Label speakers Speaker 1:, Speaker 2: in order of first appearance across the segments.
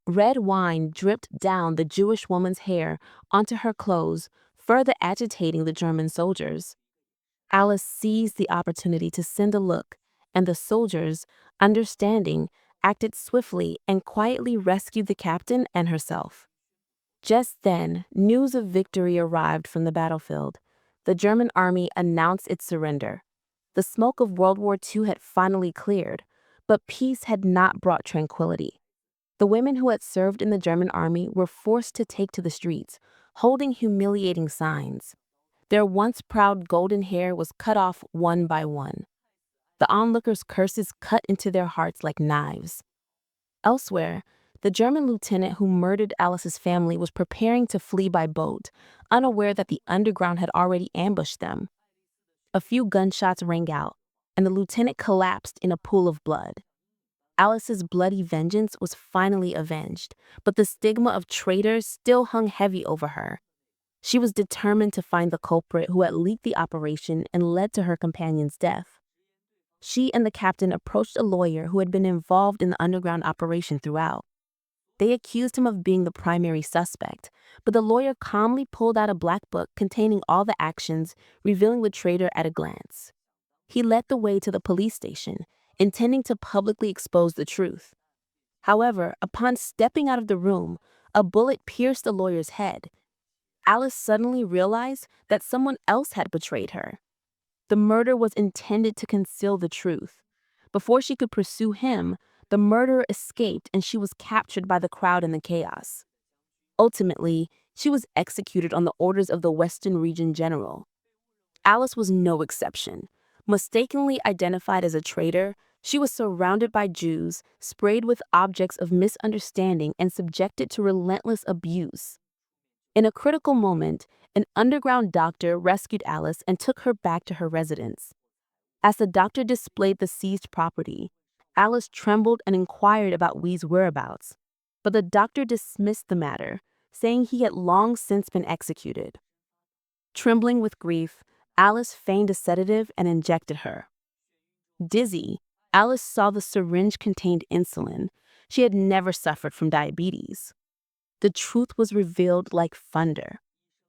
Speaker 1: Red wine dripped down the Jewish woman's hair onto her clothes, further agitating the German soldiers. Alice seized the opportunity to send a look, and the soldiers, understanding, acted swiftly and quietly rescued the captain and herself. Just then, news of victory arrived from the battlefield. The German army announced its surrender. The smoke of World War II had finally cleared, but peace had not brought tranquility. The women who had served in the German army were forced to take to the streets, holding humiliating signs. Their once proud golden hair was cut off one by one. The onlookers' curses cut into their hearts like knives. Elsewhere, the German lieutenant who murdered Alice's family was preparing to flee by boat, unaware that the underground had already ambushed them. A few gunshots rang out, and the lieutenant collapsed in a pool of blood. Alice's bloody vengeance was finally avenged, but the stigma of traitor still hung heavy over her. She was determined to find the culprit who had leaked the operation and led to her companion's death. She and the captain approached a lawyer who had been involved in the underground operation throughout. They accused him of being the primary suspect, but the lawyer calmly pulled out a black book containing all the actions, revealing the traitor at a glance. He led the way to the police station, intending to publicly expose the truth. However, upon stepping out of the room, a bullet pierced the lawyer's head. Alice suddenly realized that someone else had betrayed her. The murder was intended to conceal the truth. Before she could pursue him, the murderer escaped and she was captured by the crowd in the chaos. Ultimately, she was executed on the orders of the Western Region General. Alice was no exception. Mistakenly identified as a traitor, she was surrounded by Jews, sprayed with objects of misunderstanding, and subjected to relentless abuse. In a critical moment, an underground doctor rescued Alice and took her back to her residence. As the doctor displayed the seized property, Alice trembled and inquired about Wee's whereabouts, but the doctor dismissed the matter, saying he had long since been executed. Trembling with grief, Alice feigned a sedative and injected her. Dizzy, Alice saw the syringe contained insulin. She had never suffered from diabetes. The truth was revealed like thunder.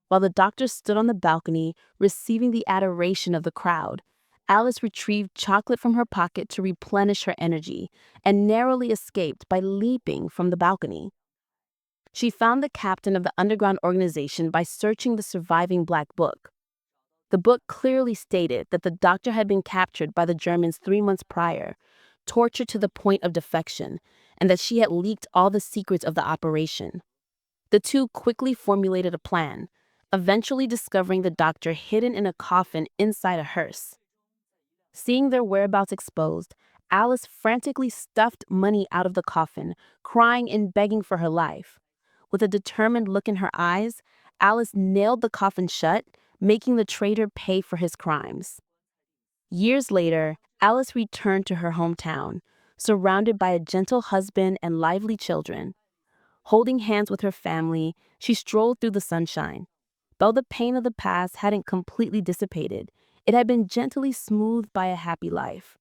Speaker 1: While the doctor stood on the balcony, receiving the adoration of the crowd, Alice retrieved chocolate from her pocket to replenish her energy and narrowly escaped by leaping from the balcony. She found the captain of the underground organization by searching the surviving black book. The book clearly stated that the doctor had been captured by the Germans 3 months prior, tortured to the point of defection, and that she had leaked all the secrets of the operation. The two quickly formulated a plan, eventually discovering the doctor hidden in a coffin inside a hearse. Seeing their whereabouts exposed, Alice frantically stuffed money out of the coffin, crying and begging for her life. With a determined look in her eyes, Alice nailed the coffin shut, making the traitor pay for his crimes. Years later, Alice returned to her hometown, surrounded by a gentle husband and lively children. Holding hands with her family, she strolled through the sunshine. Though the pain of the past hadn't completely dissipated, it had been gently smoothed by a happy life.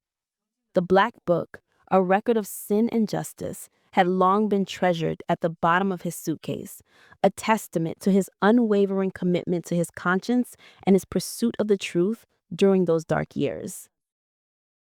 Speaker 1: The Black Book, a record of sin and justice, had long been treasured at the bottom of his suitcase, a testament to his unwavering commitment to his conscience and his pursuit of the truth during those dark years.